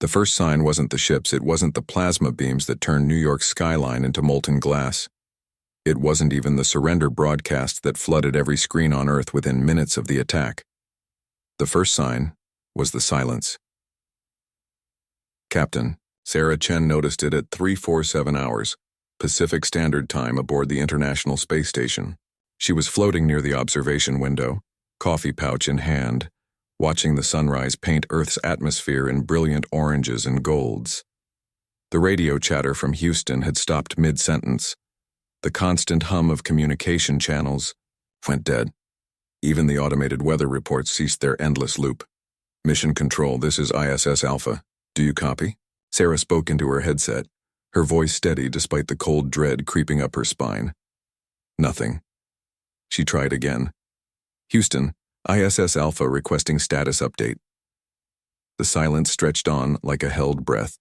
The first sign wasn't the ships, it wasn't the plasma beams that turned New York's skyline into molten glass. It wasn't even the surrender broadcast that flooded every screen on Earth within minutes of the attack. The first sign was the silence. Captain, Sarah Chen noticed it at 3:47 hours, Pacific Standard Time aboard the International Space Station. She was floating near the observation window, coffee pouch in hand, watching the sunrise paint Earth's atmosphere in brilliant oranges and golds. The radio chatter from Houston had stopped mid-sentence. The constant hum of communication channels went dead. Even the automated weather reports ceased their endless loop. Mission Control, this is ISS Alpha. Do you copy? Sarah spoke into her headset, her voice steady despite the cold dread creeping up her spine. Nothing. She tried again. Houston, ISS Alpha requesting status update. The silence stretched on like a held breath.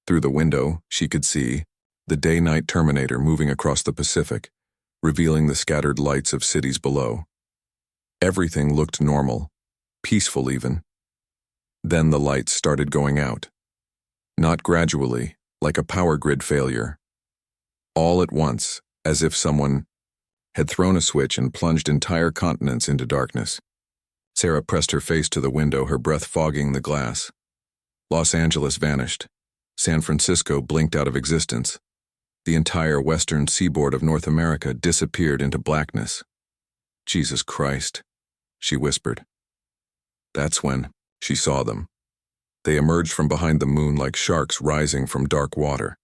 Through the window, she could see the day-night Terminator moving across the Pacific, revealing the scattered lights of cities below. Everything looked normal, peaceful even. Then the lights started going out. Not gradually, like a power grid failure. All at once, as if someone had thrown a switch and plunged entire continents into darkness. Sarah pressed her face to the window, her breath fogging the glass. Los Angeles vanished. San Francisco blinked out of existence. The entire western seaboard of North America disappeared into blackness. Jesus Christ, she whispered. That's when she saw them. They emerged from behind the moon like sharks rising from dark water.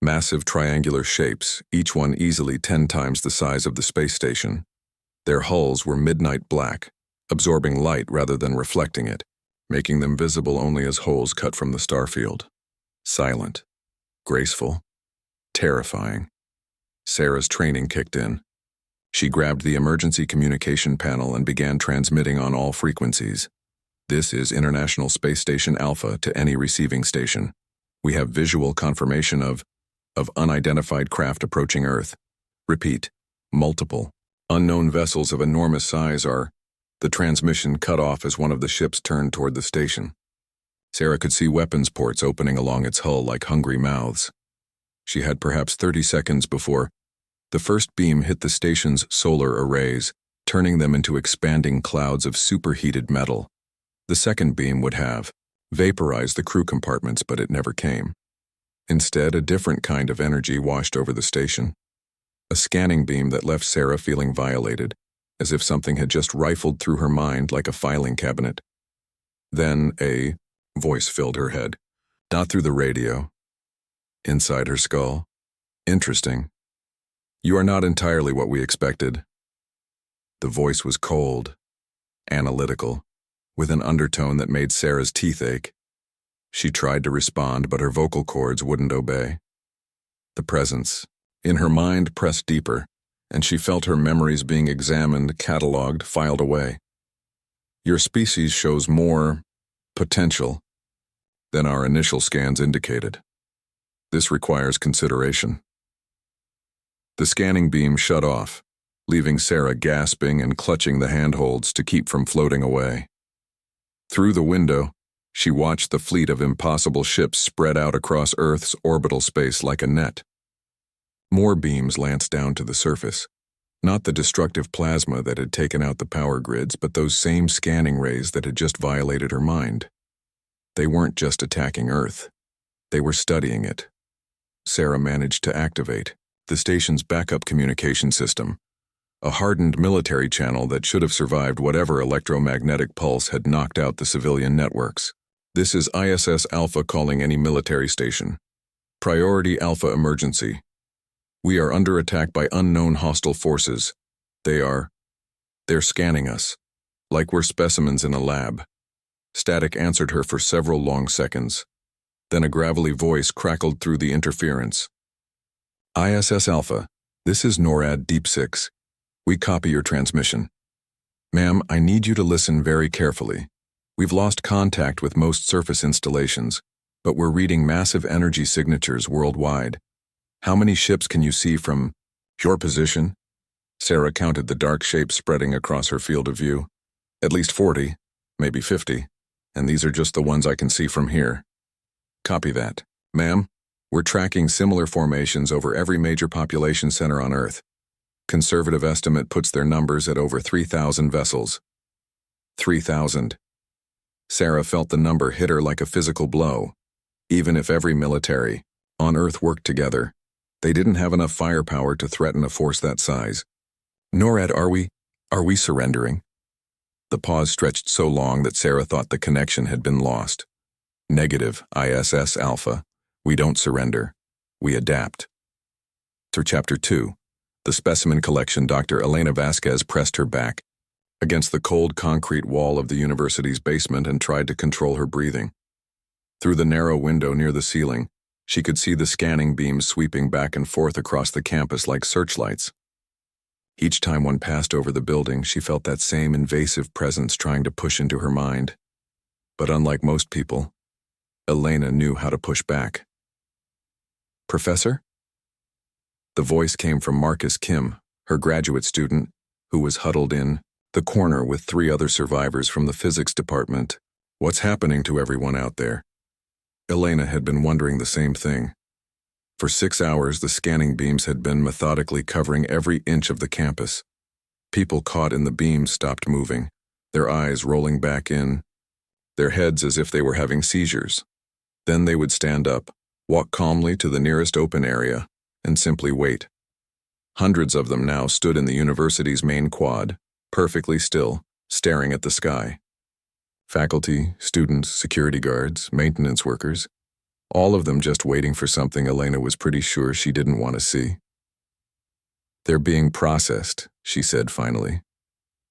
Massive triangular shapes, each one easily 10 times the size of the space station. Their hulls were midnight black, absorbing light rather than reflecting it, making them visible only as holes cut from the starfield. Silent, graceful, terrifying. Sarah's training kicked in. She grabbed the emergency communication panel and began transmitting on all frequencies. This is International Space Station Alpha to any receiving station. We have visual confirmation of unidentified craft approaching Earth. Repeat, multiple, unknown vessels of enormous size are. The transmission cut off as one of the ships turned toward the station. Sarah could see weapons ports opening along its hull like hungry mouths. She had perhaps 30 seconds before the first beam hit the station's solar arrays, turning them into expanding clouds of superheated metal. The second beam would have vaporized the crew compartments, but it never came. Instead, a different kind of energy washed over the station. A scanning beam that left Sarah feeling violated, as if something had just rifled through her mind like a filing cabinet. Then a voice filled her head, not through the radio. Inside her skull. Interesting. You are not entirely what we expected. The voice was cold, analytical, with an undertone that made Sarah's teeth ache. She tried to respond, but her vocal cords wouldn't obey. The presence, in her mind, pressed deeper, and she felt her memories being examined, cataloged, filed away. Your species shows more potential than our initial scans indicated. This requires consideration. The scanning beam shut off, leaving Sarah gasping and clutching the handholds to keep from floating away. Through the window, she watched the fleet of impossible ships spread out across Earth's orbital space like a net. More beams lanced down to the surface. Not the destructive plasma that had taken out the power grids, but those same scanning rays that had just violated her mind. They weren't just attacking Earth. They were studying it. Sarah managed to activate the station's backup communication system, a hardened military channel that should have survived whatever electromagnetic pulse had knocked out the civilian networks. This is ISS Alpha calling any military station. Priority Alpha emergency. We are under attack by unknown hostile forces. They're scanning us, like we're specimens in a lab. Static answered her for several long seconds. Then a gravelly voice crackled through the interference. ISS Alpha, this is NORAD Deep 6. We copy your transmission. Ma'am, I need you to listen very carefully. We've lost contact with most surface installations, but we're reading massive energy signatures worldwide. How many ships can you see from your position? Sarah counted the dark shapes spreading across her field of view. At least 40, maybe 50, and these are just the ones I can see from here. Copy that. Ma'am, we're tracking similar formations over every major population center on Earth. Conservative estimate puts their numbers at over 3,000 vessels. 3,000. Sarah felt the number hit her like a physical blow. Even if every military on Earth worked together, they didn't have enough firepower to threaten a force that size. NORAD, are we surrendering? The pause stretched so long that Sarah thought the connection had been lost. Negative, ISS Alpha. We don't surrender. We adapt. To Chapter 2. The specimen collection. Dr. Elena Vasquez pressed her back against the cold concrete wall of the university's basement and tried to control her breathing. Through the narrow window near the ceiling, she could see the scanning beams sweeping back and forth across the campus like searchlights. Each time one passed over the building, she felt that same invasive presence trying to push into her mind. But unlike most people, Elena knew how to push back. Professor? The voice came from Marcus Kim, her graduate student, who was huddled in the corner with 3 other survivors from the physics department. What's happening to everyone out there? Elena had been wondering the same thing. For 6 hours, the scanning beams had been methodically covering every inch of the campus. People caught in the beams stopped moving, their eyes rolling back in, their heads as if they were having seizures. Then they would stand up, walk calmly to the nearest open area, and simply wait. Hundreds of them now stood in the university's main quad, perfectly still, staring at the sky. Faculty, students, security guards, maintenance workers, all of them just waiting for something Elena was pretty sure she didn't want to see. They're being processed, she said finally.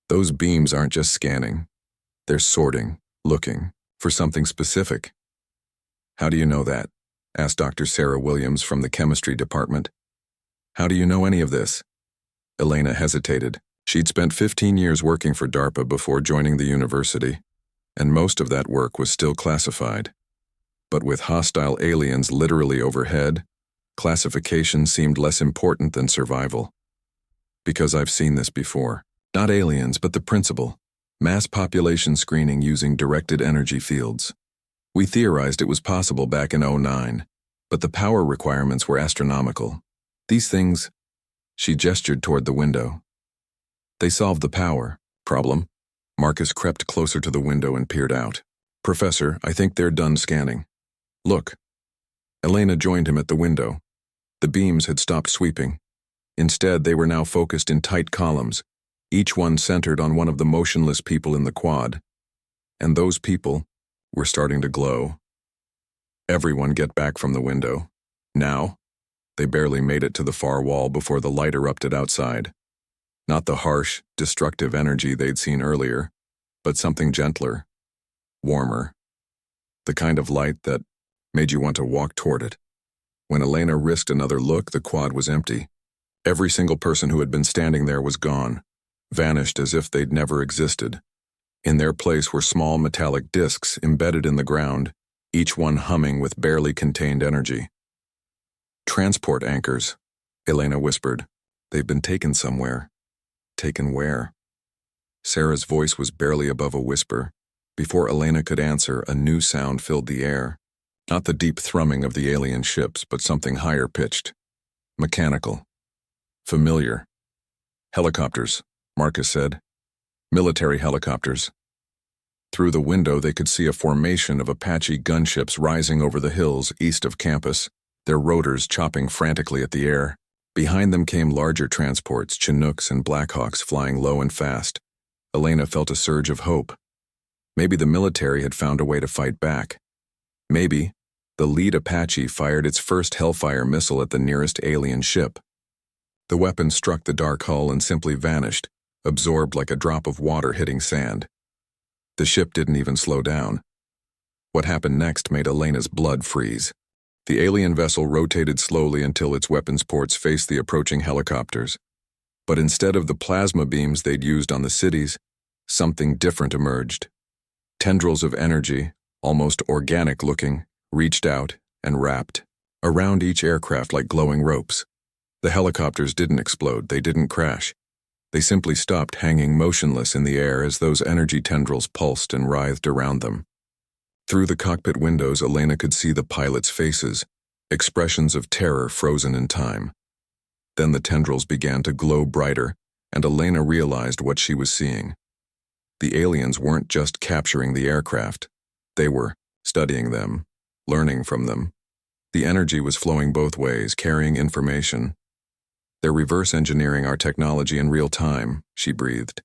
Those beams aren't just scanning. They're sorting, looking, for something specific. How do you know that? Asked Dr. Sarah Williams from the chemistry department. How do you know any of this? Elena hesitated. She'd spent 15 years working for DARPA before joining the university, and most of that work was still classified. But with hostile aliens literally overhead, classification seemed less important than survival. Because I've seen this before. Not aliens, but the principle. Mass population screening using directed energy fields. We theorized it was possible back in '09, but the power requirements were astronomical. These things, she gestured toward the window. They solved the power problem. Marcus crept closer to the window and peered out. Professor, I think they're done scanning. Look. Elena joined him at the window. The beams had stopped sweeping. Instead, they were now focused in tight columns, each one centered on one of the motionless people in the quad. And those people were starting to glow. Everyone get back from the window. Now. They barely made it to the far wall before the light erupted outside. Not the harsh, destructive energy they'd seen earlier, but something gentler, warmer. The kind of light that made you want to walk toward it. When Elena risked another look, the quad was empty. Every single person who had been standing there was gone, vanished as if they'd never existed. In their place were small metallic discs embedded in the ground, each one humming with barely contained energy. Transport anchors, Elena whispered. They've been taken somewhere. Taken where? Sarah's voice was barely above a whisper. Before Elena could answer, a new sound filled the air. Not the deep thrumming of the alien ships, but something higher pitched. Mechanical. Familiar. Helicopters, Marcus said. Military helicopters. Through the window they could see a formation of Apache gunships rising over the hills east of campus, their rotors chopping frantically at the air. Behind them came larger transports, Chinooks and Blackhawks flying low and fast. Elena felt a surge of hope. Maybe the military had found a way to fight back. Maybe the lead Apache fired its first Hellfire missile at the nearest alien ship. The weapon struck the dark hull and simply vanished, absorbed like a drop of water hitting sand. The ship didn't even slow down. What happened next made Elena's blood freeze. The alien vessel rotated slowly until its weapons ports faced the approaching helicopters. But instead of the plasma beams they'd used on the cities, something different emerged. Tendrils of energy, almost organic-looking, reached out and wrapped around each aircraft like glowing ropes. The helicopters didn't explode, they didn't crash. They simply stopped hanging motionless in the air as those energy tendrils pulsed and writhed around them. Through the cockpit windows, Elena could see the pilots' faces, expressions of terror frozen in time. Then the tendrils began to glow brighter, and Elena realized what she was seeing. The aliens weren't just capturing the aircraft. They were studying them, learning from them. The energy was flowing both ways, carrying information. They're reverse engineering our technology in real time, she breathed.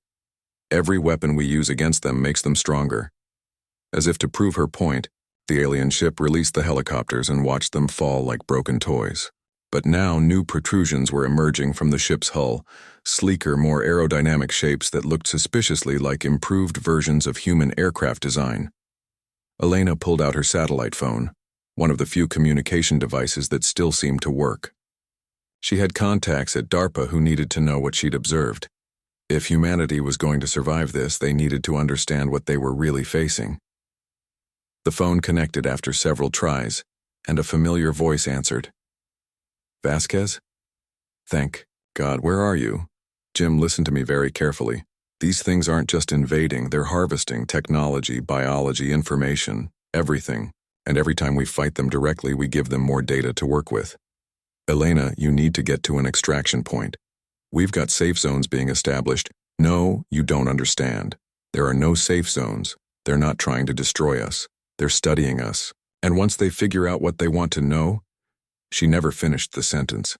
Every weapon we use against them makes them stronger. As if to prove her point, the alien ship released the helicopters and watched them fall like broken toys. But now new protrusions were emerging from the ship's hull, sleeker, more aerodynamic shapes that looked suspiciously like improved versions of human aircraft design. Elena pulled out her satellite phone, one of the few communication devices that still seemed to work. She had contacts at DARPA who needed to know what she'd observed. If humanity was going to survive this, they needed to understand what they were really facing. The phone connected after several tries, and a familiar voice answered. Vasquez? Thank God, where are you? Jim, listen to me very carefully. These things aren't just invading, they're harvesting technology, biology, information, everything. And every time we fight them directly, we give them more data to work with. Elena, you need to get to an extraction point. We've got safe zones being established. No, you don't understand. There are no safe zones. They're not trying to destroy us. They're studying us. And once they figure out what they want to know, she never finished the sentence.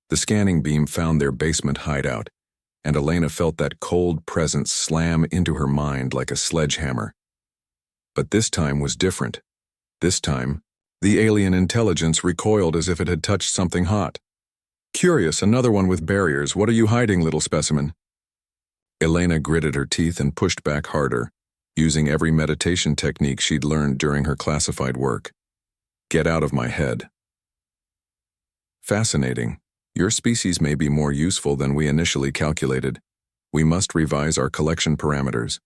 The scanning beam found their basement hideout, and Elena felt that cold presence slam into her mind like a sledgehammer. But this time was different. This time, the alien intelligence recoiled as if it had touched something hot. Curious, another one with barriers. What are you hiding, little specimen? Elena gritted her teeth and pushed back harder, using every meditation technique she'd learned during her classified work. Get out of my head. Fascinating. Your species may be more useful than we initially calculated. We must revise our collection parameters.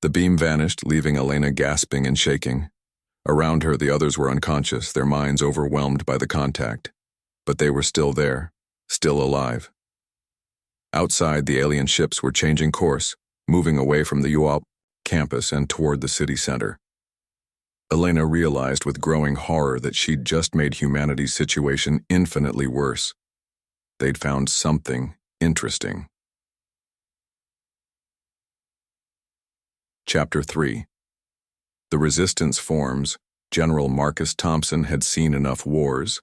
The beam vanished, leaving Elena gasping and shaking. Around her, the others were unconscious, their minds overwhelmed by the contact. But they were still there, still alive. Outside, the alien ships were changing course, moving away from the UAP campus and toward the city center. Elena realized with growing horror that she'd just made humanity's situation infinitely worse. They'd found something interesting. Chapter 3. The resistance forms. General Marcus Thompson had seen enough wars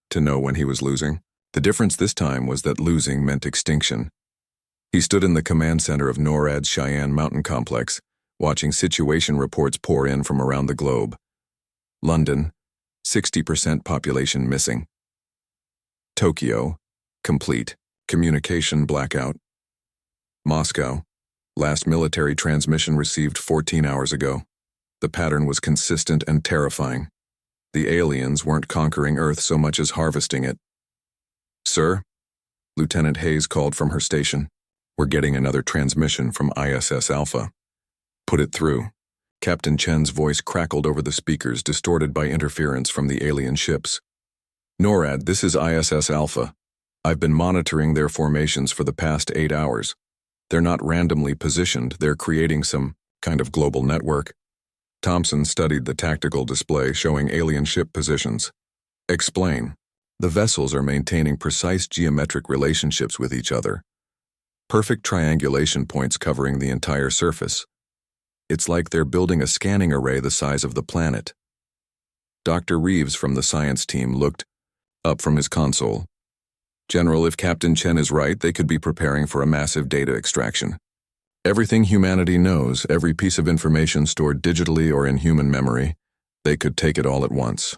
to know when he was losing. The difference this time was that losing meant extinction. He stood in the command center of NORAD's Cheyenne Mountain Complex, watching situation reports pour in from around the globe. London, 60% population missing. Tokyo, complete, communication blackout. Moscow, last military transmission received 14 hours ago. The pattern was consistent and terrifying. The aliens weren't conquering Earth so much as harvesting it. Sir, Lieutenant Hayes called from her station. We're getting another transmission from ISS Alpha. Put it through. Captain Chen's voice crackled over the speakers, distorted by interference from the alien ships. NORAD, this is ISS Alpha. I've been monitoring their formations for the past 8 hours. They're not randomly positioned, they're creating some kind of global network. Thompson studied the tactical display showing alien ship positions. Explain. The vessels are maintaining precise geometric relationships with each other. Perfect triangulation points covering the entire surface. It's like they're building a scanning array the size of the planet. Dr. Reeves from the science team looked up from his console. General, if Captain Chen is right, they could be preparing for a massive data extraction. Everything humanity knows, every piece of information stored digitally or in human memory, they could take it all at once.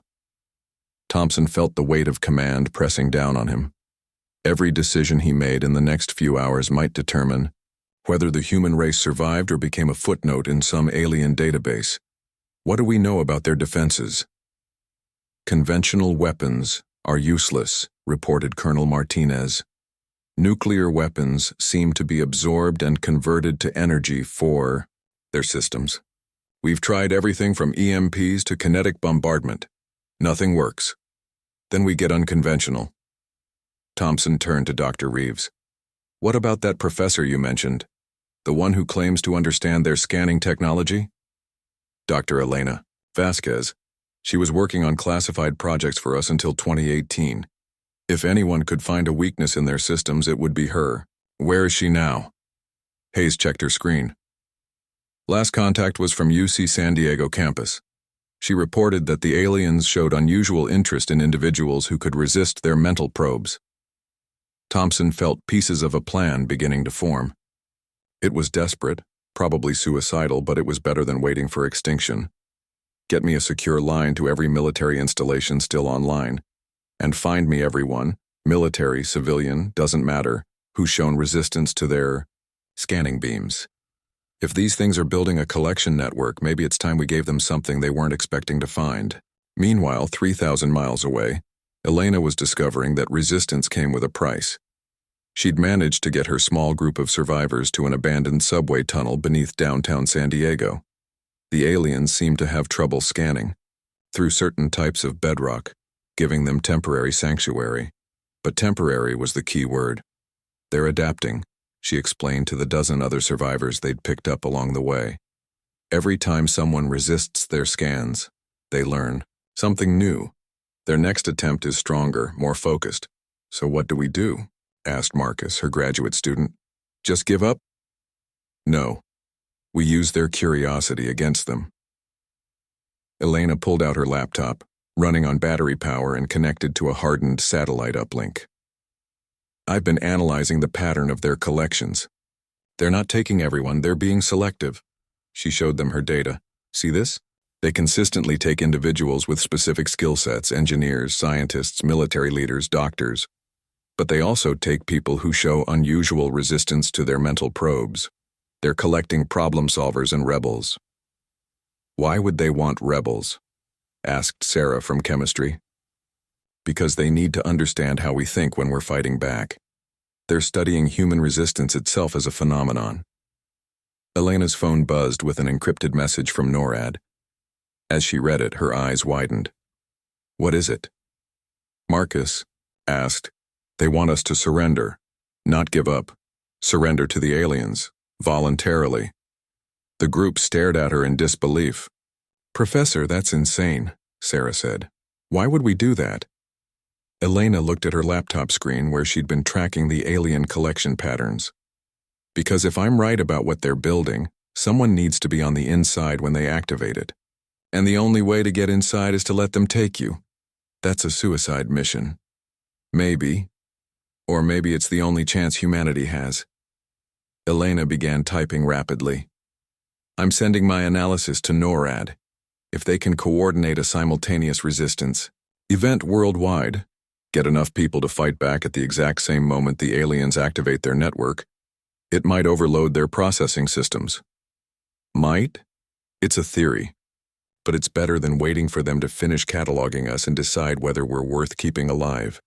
Thompson felt the weight of command pressing down on him. Every decision he made in the next few hours might determine whether the human race survived or became a footnote in some alien database. What do we know about their defenses? Conventional weapons are useless, reported Colonel Martinez. Nuclear weapons seem to be absorbed and converted to energy for their systems. We've tried everything from EMPs to kinetic bombardment. Nothing works. Then we get unconventional. Thompson turned to Dr. Reeves. What about that professor you mentioned? The one who claims to understand their scanning technology? Dr. Elena. Vasquez. She was working on classified projects for us until 2018. If anyone could find a weakness in their systems, it would be her. Where is she now? Hayes checked her screen. Last contact was from UC San Diego campus. She reported that the aliens showed unusual interest in individuals who could resist their mental probes. Thompson felt pieces of a plan beginning to form. It was desperate, probably suicidal, but it was better than waiting for extinction. Get me a secure line to every military installation still online, and find me everyone, military, civilian, doesn't matter, who's shown resistance to their scanning beams. If these things are building a collection network, maybe it's time we gave them something they weren't expecting to find. Meanwhile, 3,000 miles away, Elena was discovering that resistance came with a price. She'd managed to get her small group of survivors to an abandoned subway tunnel beneath downtown San Diego. The aliens seemed to have trouble scanning through certain types of bedrock, giving them temporary sanctuary. But temporary was the key word. They're adapting, she explained to the dozen other survivors they'd picked up along the way. Every time someone resists their scans, they learn something new. Their next attempt is stronger, more focused. So what do we do? Asked Marcus, her graduate student. Just give up? No. We use their curiosity against them. Elena pulled out her laptop, running on battery power and connected to a hardened satellite uplink. I've been analyzing the pattern of their collections. They're not taking everyone, they're being selective. She showed them her data. See this? They consistently take individuals with specific skill sets, engineers, scientists, military leaders, doctors. But they also take people who show unusual resistance to their mental probes. They're collecting problem solvers and rebels. Why would they want rebels? Asked Sarah from chemistry. Because they need to understand how we think when we're fighting back. They're studying human resistance itself as a phenomenon. Elena's phone buzzed with an encrypted message from NORAD. As she read it, her eyes widened. What is it? Marcus asked. They want us to surrender, not give up. Surrender to the aliens, voluntarily. The group stared at her in disbelief. Professor, that's insane, Sarah said. Why would we do that? Elena looked at her laptop screen where she'd been tracking the alien collection patterns. Because if I'm right about what they're building, someone needs to be on the inside when they activate it. And the only way to get inside is to let them take you. That's a suicide mission. Maybe. Or maybe it's the only chance humanity has. Elena began typing rapidly. I'm sending my analysis to NORAD. If they can coordinate a simultaneous resistance, event worldwide, get enough people to fight back at the exact same moment the aliens activate their network, it might overload their processing systems. Might? It's a theory. But it's better than waiting for them to finish cataloging us and decide whether we're worth keeping alive.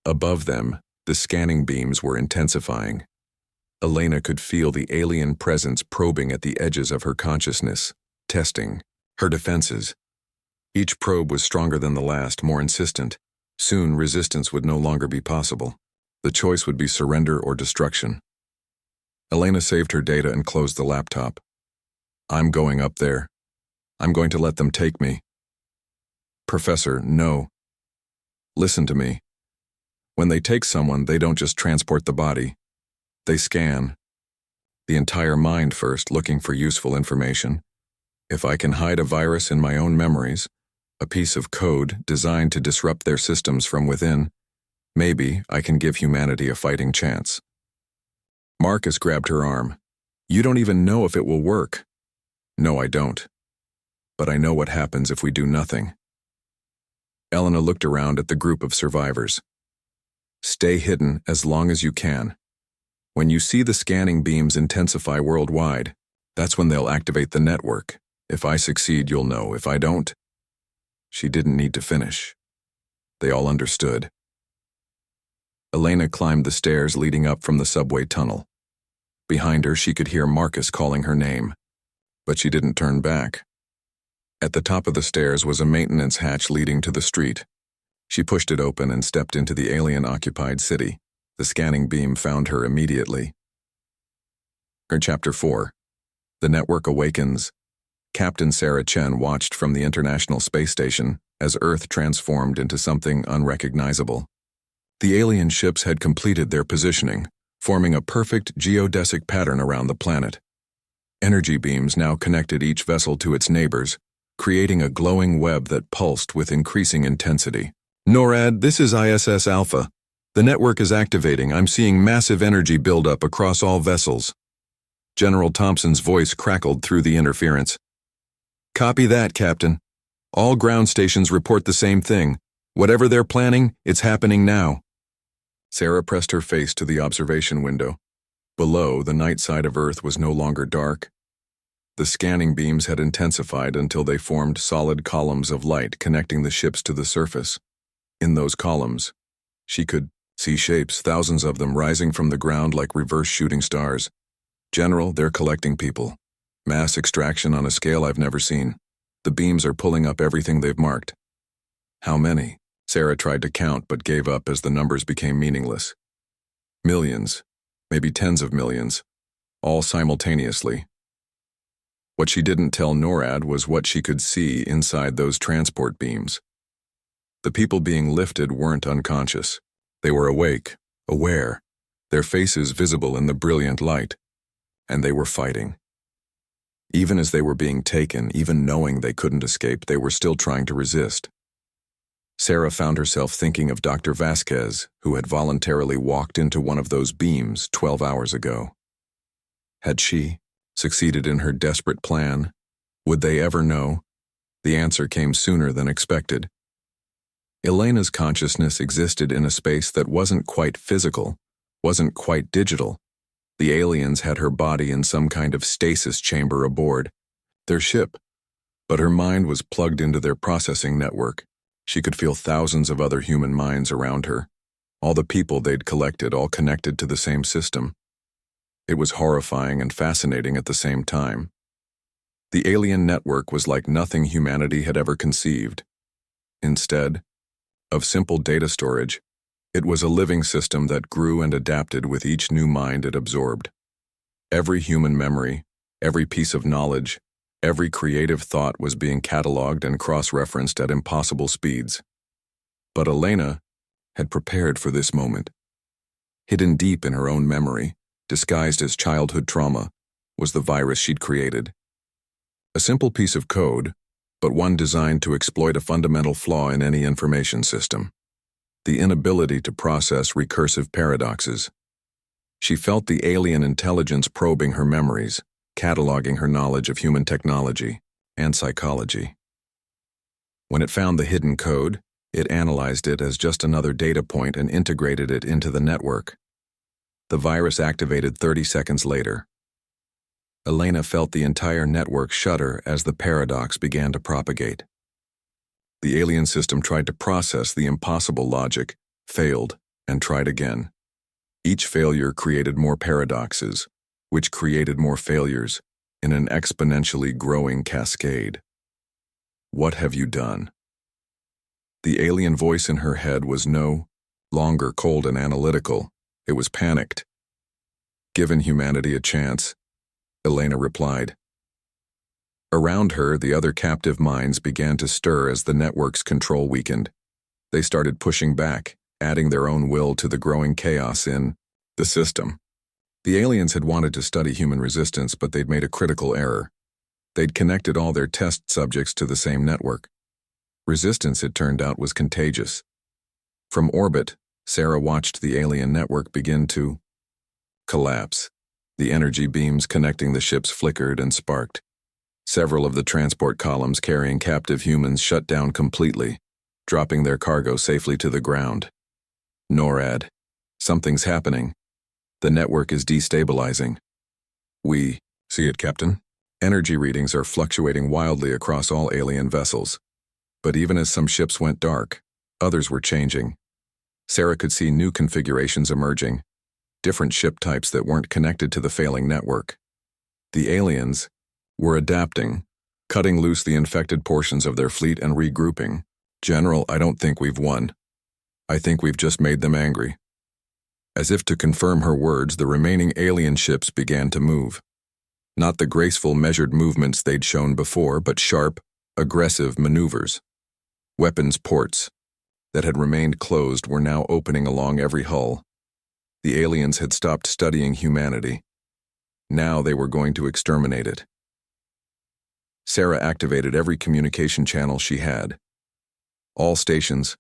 Above them, the scanning beams were intensifying. Elena could feel the alien presence probing at the edges of her consciousness, testing her defenses. Each probe was stronger than the last, more insistent. Soon, resistance would no longer be possible. The choice would be surrender or destruction. Elena saved her data and closed the laptop. I'm going up there. I'm going to let them take me. Professor, no. Listen to me. When they take someone, they don't just transport the body. They scan. The entire mind first, looking for useful information. If I can hide a virus in my own memories, a piece of code designed to disrupt their systems from within, maybe I can give humanity a fighting chance. Marcus grabbed her arm. You don't even know if it will work. No, I don't. But I know what happens if we do nothing. Elena looked around at the group of survivors. Stay hidden as long as you can. When you see the scanning beams intensify worldwide, that's when they'll activate the network. If I succeed, you'll know. If I don't... She didn't need to finish. They all understood. Elena climbed the stairs leading up from the subway tunnel. Behind her, she could hear Marcus calling her name, but she didn't turn back. At the top of the stairs was a maintenance hatch leading to the street. She pushed it open and stepped into the alien-occupied city. The scanning beam found her immediately. Chapter 4. The Network Awakens. Captain Sarah Chen watched from the International Space Station as Earth transformed into something unrecognizable. The alien ships had completed their positioning, forming a perfect geodesic pattern around the planet. Energy beams now connected each vessel to its neighbors, creating a glowing web that pulsed with increasing intensity. "NORAD, this is ISS Alpha. The network is activating. I'm seeing massive energy buildup across all vessels." General Thompson's voice crackled through the interference. "Copy that, Captain. All ground stations report the same thing. Whatever they're planning, it's happening now." Sarah pressed her face to the observation window. Below, the night side of Earth was no longer dark. The scanning beams had intensified until they formed solid columns of light connecting the ships to the surface. In those columns, she could see shapes, thousands of them rising from the ground like reverse shooting stars. "General, they're collecting people. Mass extraction on a scale I've never seen. The beams are pulling up everything they've marked." "How many?" Sarah tried to count but gave up as the numbers became meaningless. Millions, maybe tens of millions, all simultaneously. What she didn't tell NORAD was what she could see inside those transport beams. The people being lifted weren't unconscious. They were awake, aware, their faces visible in the brilliant light, and they were fighting. Even as they were being taken, even knowing they couldn't escape, they were still trying to resist. Sarah found herself thinking of Dr. Vasquez, who had voluntarily walked into one of those beams 12 hours ago. Had she succeeded in her desperate plan? Would they ever know? The answer came sooner than expected. Elena's consciousness existed in a space that wasn't quite physical, wasn't quite digital. The aliens had her body in some kind of stasis chamber aboard their ship, but her mind was plugged into their processing network. She could feel thousands of other human minds around her, all the people they'd collected, all connected to the same system. It was horrifying and fascinating at the same time. The alien network was like nothing humanity had ever conceived. Instead of simple data storage, it was a living system that grew and adapted with each new mind it absorbed. Every human memory, every piece of knowledge, every creative thought was being cataloged and cross-referenced at impossible speeds. But Elena had prepared for this moment. Hidden deep in her own memory, disguised as childhood trauma, was the virus she'd created. A simple piece of code, but one designed to exploit a fundamental flaw in any information system: the inability to process recursive paradoxes. She felt the alien intelligence probing her memories, cataloging her knowledge of human technology and psychology. When it found the hidden code, it analyzed it as just another data point and integrated it into the network. The virus activated 30 seconds later. Elena felt the entire network shudder as the paradox began to propagate. The alien system tried to process the impossible logic, failed, and tried again. Each failure created more paradoxes, which created more failures in an exponentially growing cascade. "What have you done?" The alien voice in her head was no longer cold and analytical. It was panicked. "Given humanity a chance," Elena replied. Around her, the other captive minds began to stir as the network's control weakened. They started pushing back, adding their own will to the growing chaos in the system. The aliens had wanted to study human resistance, but they'd made a critical error. They'd connected all their test subjects to the same network. Resistance, it turned out, was contagious. From orbit, Sarah watched the alien network begin to collapse. The energy beams connecting the ships flickered and sparked. Several of the transport columns carrying captive humans shut down completely, dropping their cargo safely to the ground. "NORAD, something's happening. The network is destabilizing." "We see it, Captain." Energy readings are fluctuating wildly across all alien vessels. But even as some ships went dark, others were changing. Sarah could see new configurations emerging, different ship types that weren't connected to the failing network. The aliens were adapting, cutting loose the infected portions of their fleet and regrouping. "General, I don't think we've won. I think we've just made them angry." As if to confirm her words, the remaining alien ships began to move. Not the graceful, measured movements they'd shown before, but sharp, aggressive maneuvers. Weapons ports that had remained closed were now opening along every hull. The aliens had stopped studying humanity. Now they were going to exterminate it. Sarah activated every communication channel she had. All stations,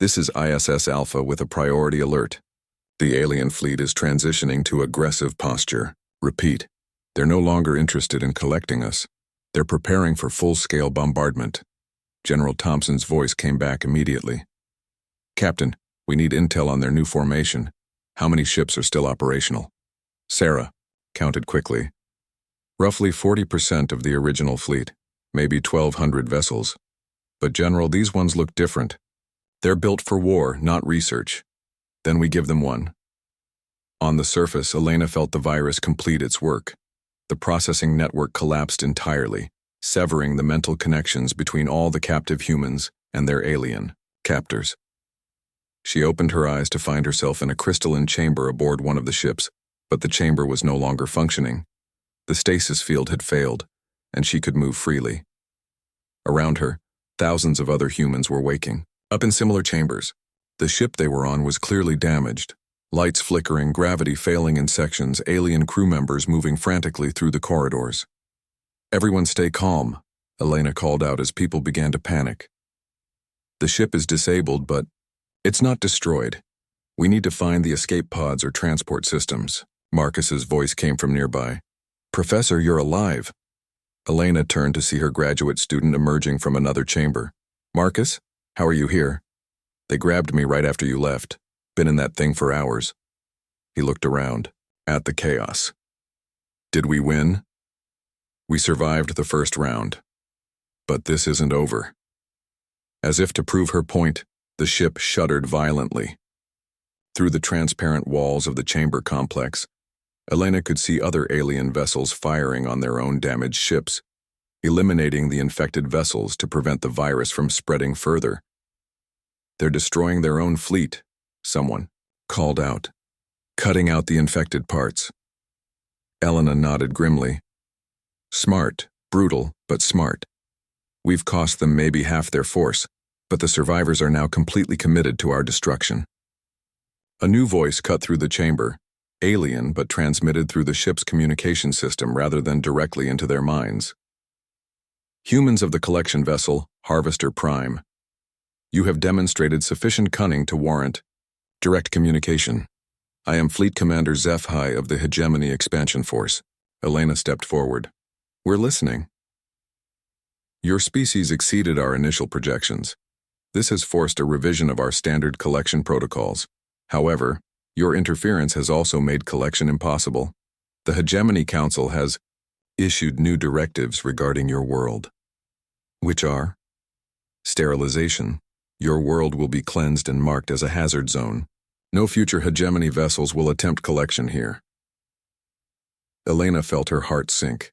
this is ISS Alpha with a priority alert. The alien fleet is transitioning to aggressive posture. Repeat, they're no longer interested in collecting us. They're preparing for full-scale bombardment. General Thompson's voice came back immediately. Captain, we need intel on their new formation. How many ships are still operational? Sarah counted quickly. Roughly 40% of the original fleet, maybe 1,200 vessels. But General, these ones look different. They're built for war, not research. Then we give them one. On the surface, Elena felt the virus complete its work. The processing network collapsed entirely, severing the mental connections between all the captive humans and their alien captors. She opened her eyes to find herself in a crystalline chamber aboard one of the ships, but the chamber was no longer functioning. The stasis field had failed, and she could move freely. Around her, thousands of other humans were waking, up in similar chambers. The ship they were on was clearly damaged. Lights flickering, gravity failing in sections, alien crew members moving frantically through the corridors. Everyone stay calm, Elena called out as people began to panic. The ship is disabled, but it's not destroyed. We need to find the escape pods or transport systems. Marcus's voice came from nearby. Professor, you're alive. Elena turned to see her graduate student emerging from another chamber. Marcus, how are you here? They grabbed me right after you left. Been in that thing for hours. He looked around, at the chaos. Did we win? We survived the first round. But this isn't over. As if to prove her point, the ship shuddered violently. Through the transparent walls of the chamber complex, Elena could see other alien vessels firing on their own damaged ships, eliminating the infected vessels to prevent the virus from spreading further. They're destroying their own fleet, someone called out, cutting out the infected parts. Elena nodded grimly. Smart, brutal, but smart. We've cost them maybe half their force, but the survivors are now completely committed to our destruction. A new voice cut through the chamber, alien but transmitted through the ship's communication system rather than directly into their minds. Humans of the collection vessel, Harvester Prime. You have demonstrated sufficient cunning to warrant direct communication. I am Fleet Commander ShortStories of the Hegemony Expansion Force. Elena stepped forward. We're listening. Your species exceeded our initial projections. This has forced a revision of our standard collection protocols. However, your interference has also made collection impossible. The Hegemony Council has issued new directives regarding your world, which are sterilization. Your world will be cleansed and marked as a hazard zone. No future Hegemony vessels will attempt collection here. Elena felt her heart sink.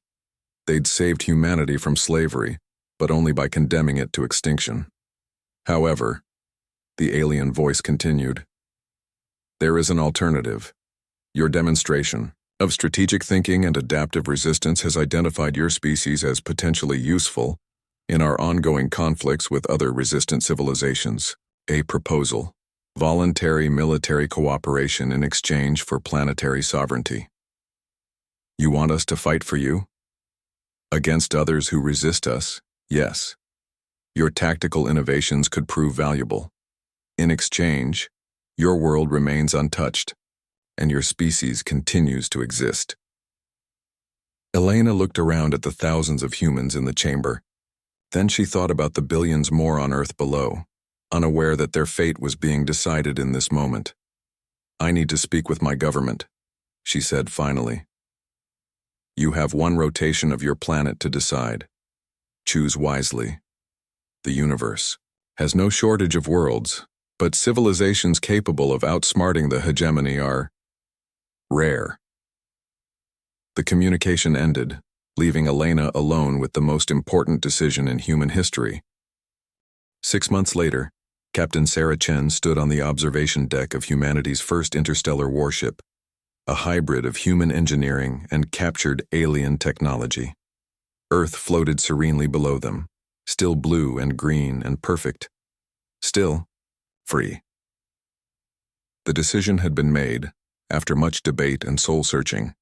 They'd saved humanity from slavery, but only by condemning it to extinction. However, the alien voice continued. There is an alternative. Your demonstration of strategic thinking and adaptive resistance has identified your species as potentially useful in our ongoing conflicts with other resistant civilizations. A proposal. Voluntary military cooperation in exchange for planetary sovereignty. You want us to fight for you? Against others who resist us, yes. Your tactical innovations could prove valuable. In exchange, your world remains untouched, and your species continues to exist. Elena looked around at the thousands of humans in the chamber. Then she thought about the billions more on Earth below, unaware that their fate was being decided in this moment. I need to speak with my government, she said finally. You have one rotation of your planet to decide. Choose wisely. The universe has no shortage of worlds, but civilizations capable of outsmarting the hegemony are rare. The communication ended, leaving Elena alone with the most important decision in human history. 6 months later, Captain Sarah Chen stood on the observation deck of humanity's first interstellar warship, a hybrid of human engineering and captured alien technology. Earth floated serenely below them, still blue and green and perfect. Still free. The decision had been made, after much debate and soul-searching.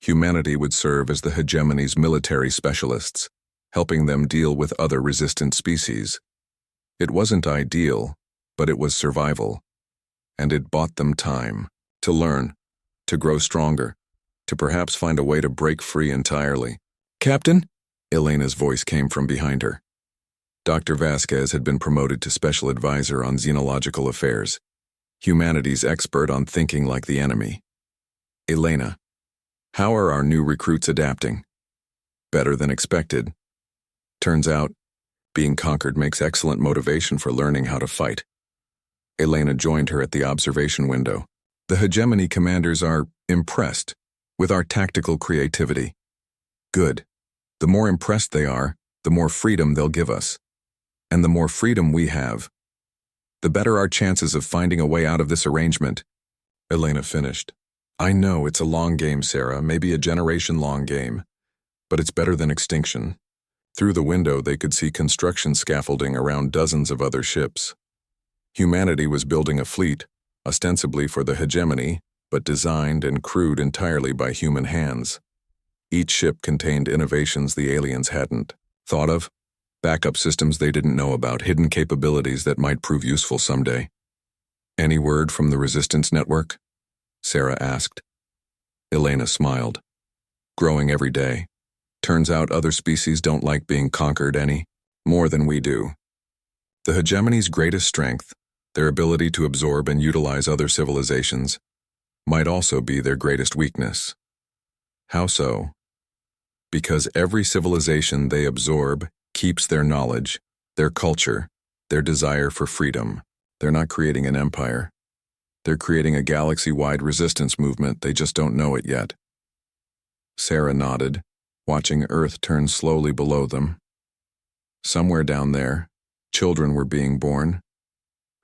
Humanity would serve as the hegemony's military specialists, helping them deal with other resistant species. It wasn't ideal, but it was survival, and it bought them time to learn, to grow stronger, to perhaps find a way to break free entirely. "Captain?" Elena's voice came from behind her. Dr. Vasquez had been promoted to special advisor on xenological affairs, humanity's expert on thinking like the enemy. "Elena, how are our new recruits adapting?" "Better than expected. Turns out, being conquered makes excellent motivation for learning how to fight." Elena joined her at the observation window. "The hegemony commanders are impressed with our tactical creativity." "Good. The more impressed they are, the more freedom they'll give us. And the more freedom we have, the better our chances of finding a way out of this arrangement," Elena finished. "I know it's a long game, Sarah, maybe a generation-long game, but it's better than extinction." Through the window, they could see construction scaffolding around dozens of other ships. Humanity was building a fleet, ostensibly for the hegemony, but designed and crewed entirely by human hands. Each ship contained innovations the aliens hadn't thought of, backup systems they didn't know about, hidden capabilities that might prove useful someday. "Any word from the resistance network?" Sarah asked. Elena smiled. "Growing every day. Turns out other species don't like being conquered any more than we do. The hegemony's greatest strength, their ability to absorb and utilize other civilizations, might also be their greatest weakness." "How so?" "Because every civilization they absorb keeps their knowledge, their culture, their desire for freedom. They're not creating an empire. They're creating a galaxy-wide resistance movement, they just don't know it yet." Sarah nodded, watching Earth turn slowly below them. Somewhere down there, children were being born,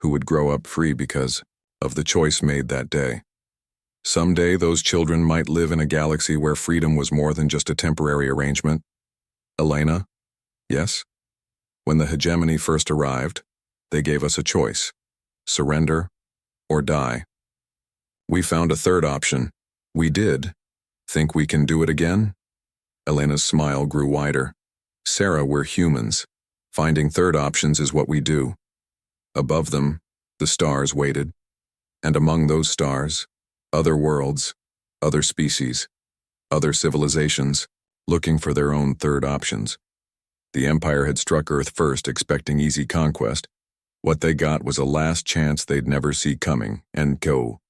who would grow up free because of the choice made that day. Someday those children might live in a galaxy where freedom was more than just a temporary arrangement. "Elena?" "Yes?" "When the hegemony first arrived, they gave us a choice: surrender or die. We found a third option. We did. Think we can do it again?" Elena's smile grew wider. "Sarah, we're humans. Finding third options is what we do." Above them, the stars waited. And among those stars, other worlds, other species, other civilizations, looking for their own third options. The Empire had struck Earth first, expecting easy conquest. What they got was a last chance they'd never see coming, and go.